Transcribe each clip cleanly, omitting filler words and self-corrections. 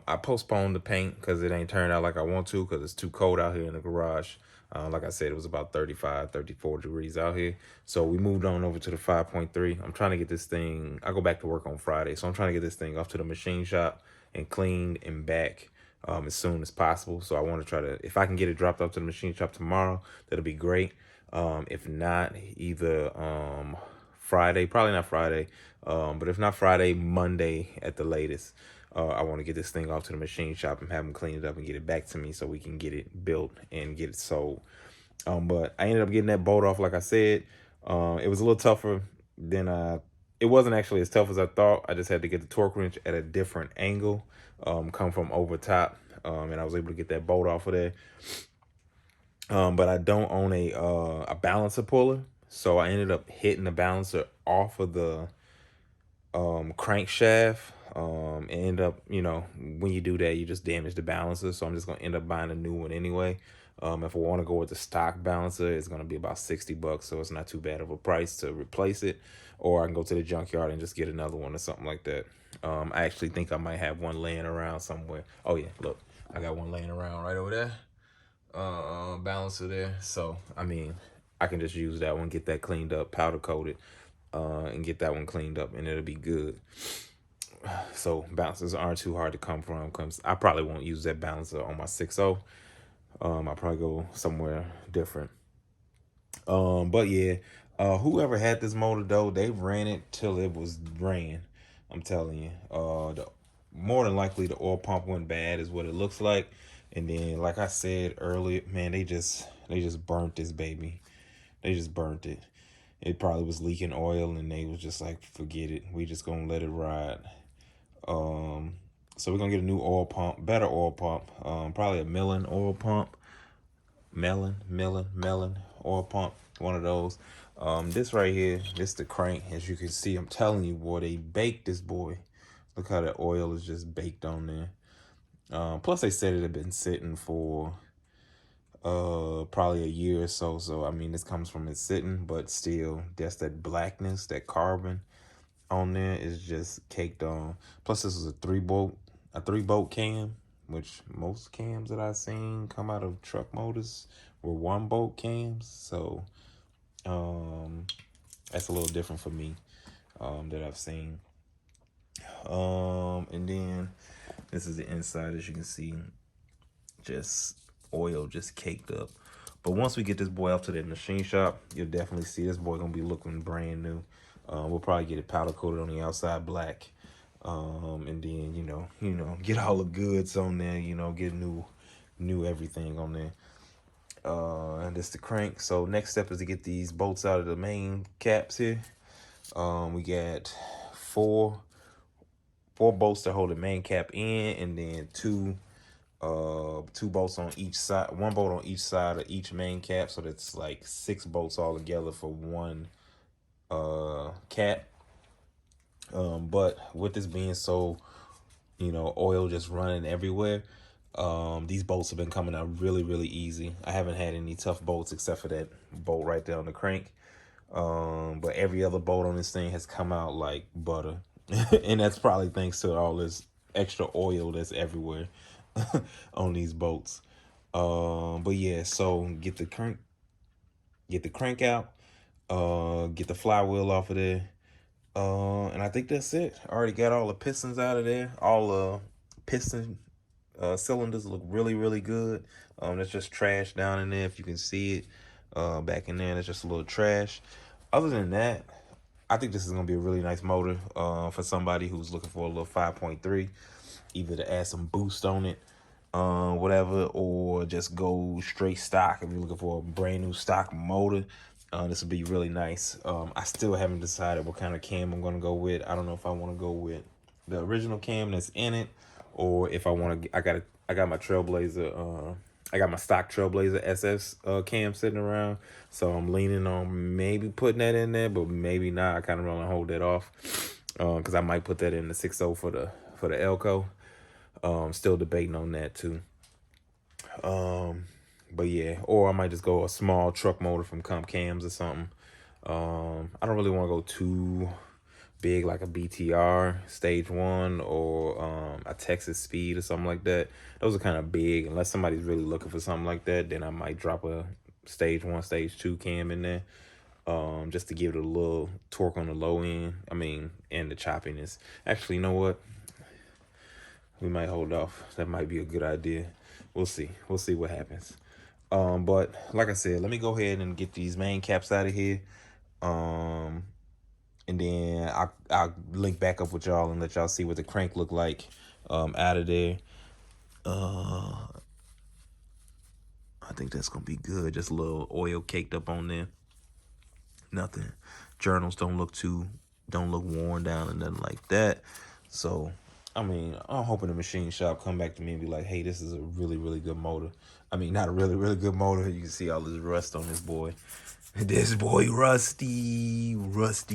I postponed the paint because it ain't turned out like I want to because it's too cold out here in the garage. Like I said, it was about 35, 34 degrees out here. So we moved on over to the 5.3. I'm trying to get this thing, I go back to work on Friday. So I'm trying to get this thing off to the machine shop and cleaned and back as soon as possible. So I want to try to, if I can get it dropped off to the machine shop tomorrow, that'll be great. If not, either Friday, probably not Friday, but if not Friday, Monday at the latest. I want to get this thing off to the machine shop and have them clean it up and get it back to me so we can get it built and get it sold. But I ended up getting that bolt off, like I said. It was a little tougher than it wasn't actually as tough as I thought. I just had to get the torque wrench at a different angle, come from over top, and I was able to get that bolt off of there. But I don't own a balancer puller, so I ended up hitting the balancer off of the crankshaft. And end up, when you do that, you just damage the balancer. So I'm just gonna end up buying a new one anyway. If I want to go with the stock balancer, it's gonna be about $60, so it's not too bad of a price to replace it. Or I can go to the junkyard and just get another one or something like that. I actually think I might have one laying around somewhere. Oh yeah, look, I got one laying around right over there. Balancer there. So I mean, I can just use that one, get that cleaned up, powder coated, and get that one cleaned up, and it'll be good. So balancers aren't too hard to come from because I probably won't use that balancer on my 6.0. I'll probably go somewhere different. But yeah, whoever had this motor though, they ran it till it was ran. I'm telling you. More than likely the oil pump went bad is what it looks like. And then, like I said earlier, man, they just burnt this baby. They just burnt it. It probably was leaking oil, and they was just like, forget it. We just gonna let it ride. So we're gonna get a new oil pump, better oil pump, probably a Millen oil pump, Millen oil pump, one of those. This right here, this the crank. As you can see, I'm telling you, boy, they baked this boy. Look how the oil is just baked on there. Plus, they said it had been sitting for probably a year or so. So I mean, this comes from it sitting, but still, that's that blackness, that carbon on there is just caked on. Plus, this is a three bolt cam, which most cams that I've seen come out of truck motors were one bolt cams. So that's a little different for me, that I've seen. And then this is the inside, as you can see, just oil just caked up. But once we get this boy off to the machine shop, you'll definitely see this boy gonna be looking brand new. We'll probably get it powder coated on the outside black. And then get all the goods on there, get new everything on there. And this the crank. So next step is to get these bolts out of the main caps here. We got four bolts to hold the main cap in, and then two bolts on each side, one bolt on each side of each main cap. So that's like 6 bolts all together for one cap. But with this being so, oil just running everywhere, these bolts have been coming out really, really easy. I haven't had any tough bolts except for that bolt right there on the crank. But every other bolt on this thing has come out like butter. And that's probably thanks to all this extra oil that's everywhere on these bolts. But yeah, so get the crank out, get the flywheel off of there. And I think that's it. I already got all the pistons out of there. All the piston cylinders look really, really good. There's just trash down in there, if you can see it. Back in there, there's just a little trash. Other than that, I think this is gonna be a really nice motor for somebody who's looking for a little 5.3, either to add some boost on it, whatever, or just go straight stock if you're looking for a brand new stock motor. This would be really nice. I still haven't decided what kind of cam I'm gonna go with. I don't know if I want to go with the original cam that's in it, or if I want to. I got my Trailblazer. I got my stock Trailblazer SS cam sitting around, so I'm leaning on maybe putting that in there, but maybe not. I kind of want to hold that off because I might put that in the 6.0 for the Elco. Still debating on that too. But yeah, or I might just go a small truck motor from Comp Cams or something. I don't really want to go big like a BTR Stage 1 or a Texas Speed or something like that. Those are kind of big. Unless somebody's really looking for something like that, then I might drop a Stage 1, Stage 2 cam in there. Just to give it a little torque on the low end. I mean, and the choppiness. Actually, you know what? We might hold off. That might be a good idea. We'll see. We'll see what happens. But like I said, let me go ahead and get these main caps out of here. And then I'll link back up with y'all and let y'all see what the crank look like out of there. I think that's gonna be good. Just a little oil caked up on there. Nothing. Journals don't look worn down and nothing like that. So I mean, I'm hoping the machine shop come back to me and be like, hey, this is a really, really good motor. I mean, not a really, really good motor. You can see all this rust on this boy. This boy rusty,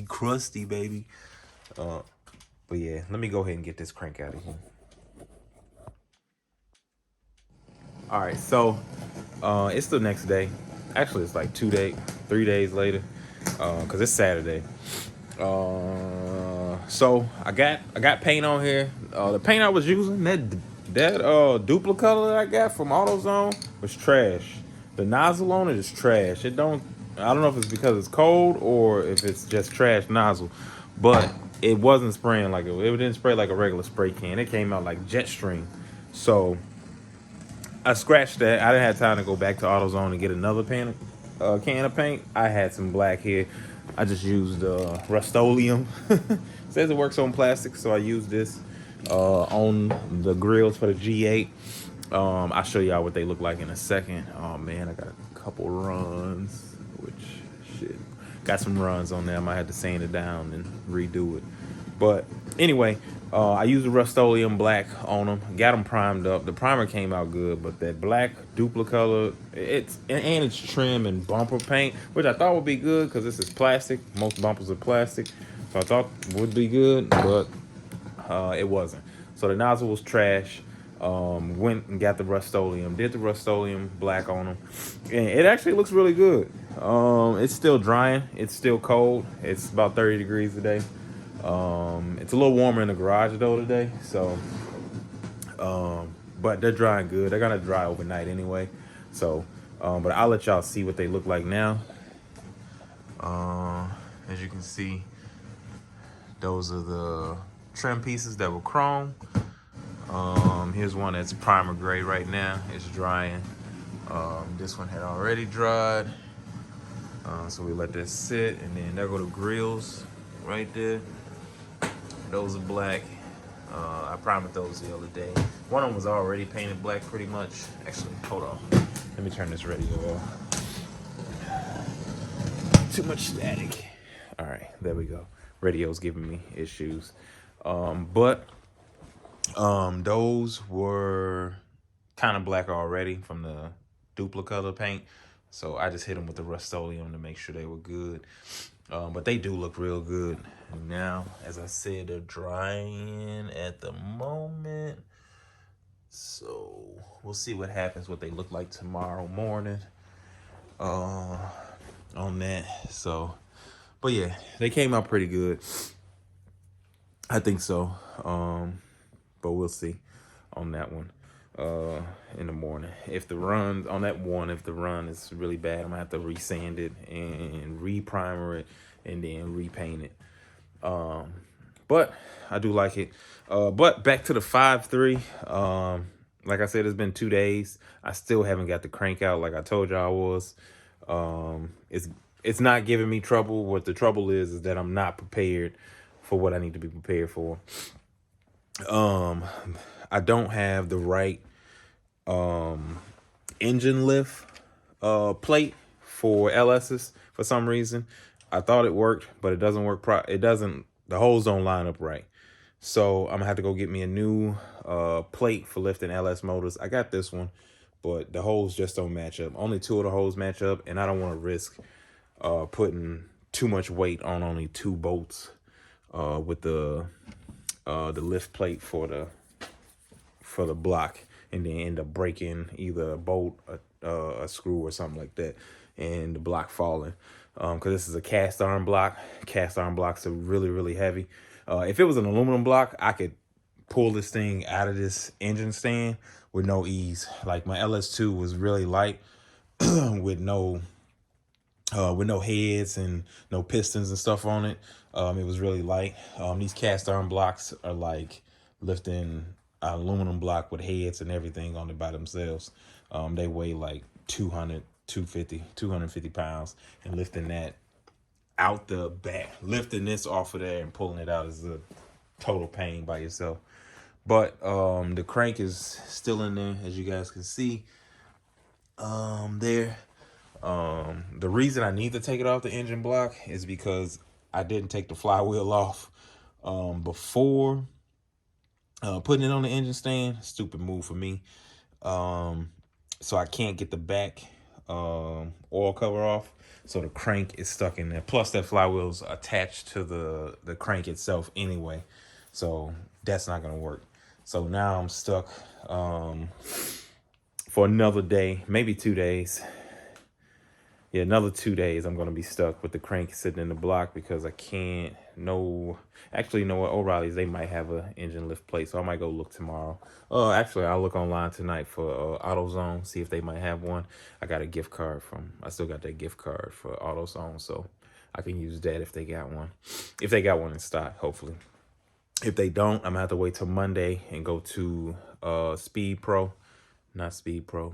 crusty, baby. But yeah, let me go ahead and get this crank out of here. All right, so it's the next day. Actually, it's like 3 days later, cause it's Saturday. So I got paint on here. The paint I was using, that Duplicolor that I got from AutoZone was trash. The nozzle on it is trash. I don't know if it's because it's cold or if it's just trash nozzle, but it wasn't spraying like it didn't spray like a regular spray can. It came out like Jetstream. So I scratched that. I didn't have time to go back to AutoZone and get another can of paint. I had some black here. I just used Rust-Oleum. Says it works on plastic, so I used this on the grills for the G8. I'll show y'all what they look like in a second. Oh man, I got a couple runs, got some runs on there. I might have to sand it down and redo it. But anyway, I used the Rust-Oleum black on them. Got them primed up. The primer came out good, but that black Duplicolor, it's trim and bumper paint, which I thought would be good because this is plastic. Most bumpers are plastic, so I thought would be good, but it wasn't. So the nozzle was trash. Went and got the Rust-Oleum, did the Rust-Oleum black on them, and it actually looks really good. It's still drying. It's still cold. It's about 30 degrees today. It's a little warmer in the garage though today, so but they're drying good. They're gonna dry overnight anyway, so but I'll let y'all see what they look like now. As you can see, those are the trim pieces that were chrome. Here's one that's primer gray right now. It's drying. This one had already dried, so we let this sit, and then there go the grills right there. Those are black. I primed those the other day. One of them was already painted black pretty much. Actually, hold on. Let me turn this radio off. Too much static. All right, there we go. Radio's giving me issues. But those were kind of black already from the Duplicolor paint. So I just hit them with the Rust-Oleum to make sure they were good. But they do look real good. Now, as I said, they're drying at the moment. So we'll see what happens, what they look like tomorrow morning on that. So, but yeah, they came out pretty good. I think so. But we'll see on that one in the morning. If the run is really bad, I'm gonna have to resand it and re-primer it and then repaint it. But I do like it. But back to the 5.3. Like I said, it's been 2 days. I still haven't got the crank out like I told y'all I was. It's not giving me trouble. What the trouble is that I'm not prepared for what I need to be prepared for. I don't have the right engine lift plate for LS's for some reason. I thought it worked, but it doesn't work. The holes don't line up right. So I'm gonna have to go get me a new plate for lifting LS motors. I got this one, but the holes just don't match up. Only 2 of the holes match up, and I don't want to risk putting too much weight on only 2 bolts with the lift plate for the block, and then end up breaking either a bolt, a screw, or something like that. and the block falling. Because this is a cast iron block. Cast iron blocks are really, really heavy. If it was an aluminum block, I could pull this thing out of this engine stand with no ease. Like my LS2 was really light with no heads and no pistons and stuff on it. It was really light. These cast iron blocks are like lifting an aluminum block with heads and everything on it by themselves. They weigh like 250 pounds, and lifting that out the back, lifting this off of there and pulling it out is a total pain by yourself. But the crank is still in there, as you guys can see. There. The reason I need to take it off the engine block is because I didn't take the flywheel off before putting it on the engine stand. Stupid move for me. So I can't get the back oil cover off, so the crank is stuck in there. Plus that flywheel's attached to the crank itself anyway, so that's not gonna work. So now I'm stuck for another day, maybe 2 days. Yeah, another 2 days I'm gonna be stuck with the crank sitting in the block because I can't. Actually, you know what? O'Reilly's, they might have a engine lift plate, so I might go look tomorrow. Actually, I'll look online tonight for AutoZone, see if they might have one. I got a gift card I still got that gift card for AutoZone, so I can use that if they got one. If they got one in stock, hopefully. If they don't, I'm gonna have to wait till Monday and go to Speed Pro, Speed Pro,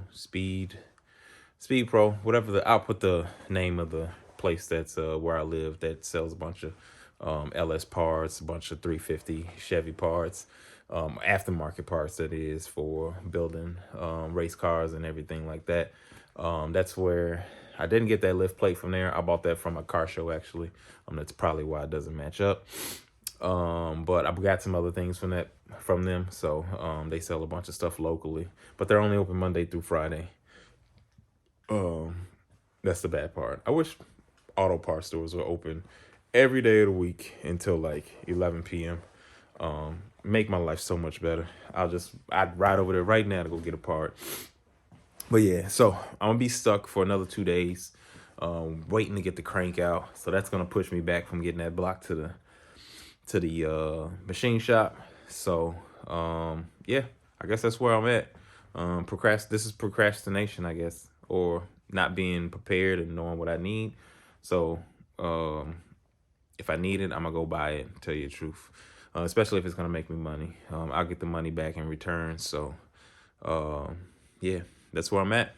whatever I'll put the name of the place that's where I live that sells a bunch of LS parts, a bunch of 350 Chevy parts, aftermarket parts, that is, for building race cars and everything like that. That's where I didn't get that lift plate from there. I bought that from a car show, actually. That's probably why it doesn't match up. But I've got some other things from them. So they sell a bunch of stuff locally, but they're only open Monday through Friday. That's the bad part. I wish auto parts stores were open every day of the week until like 11 p.m. Make my life so much better. I'd ride over there right now to go get a part. But yeah, so I'm gonna be stuck for another 2 days, waiting to get the crank out. So that's gonna push me back from getting that block to the machine shop. So yeah, I guess that's where I'm at. This is procrastination, I guess, or not being prepared and knowing what I need. So if I need it, I'm gonna go buy it, tell you the truth. Especially if it's gonna make me money. I'll get the money back in return. So yeah, that's where I'm at.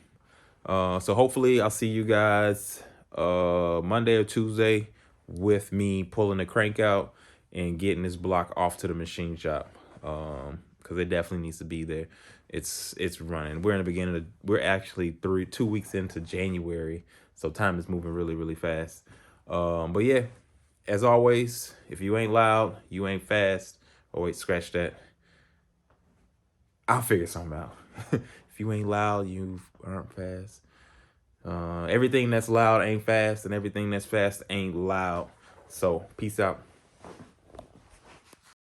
So hopefully I'll see you guys Monday or Tuesday with me pulling the crank out and getting this block off to the machine shop, because it definitely needs to be there. It's running. We're in the beginning we're actually 2 weeks into January, so time is moving really, really fast. But yeah, as always, if you ain't loud, you ain't fast. Oh wait, scratch that. I'll figure something out. If you ain't loud, you aren't fast. Everything that's loud ain't fast, and everything that's fast ain't loud. So peace out.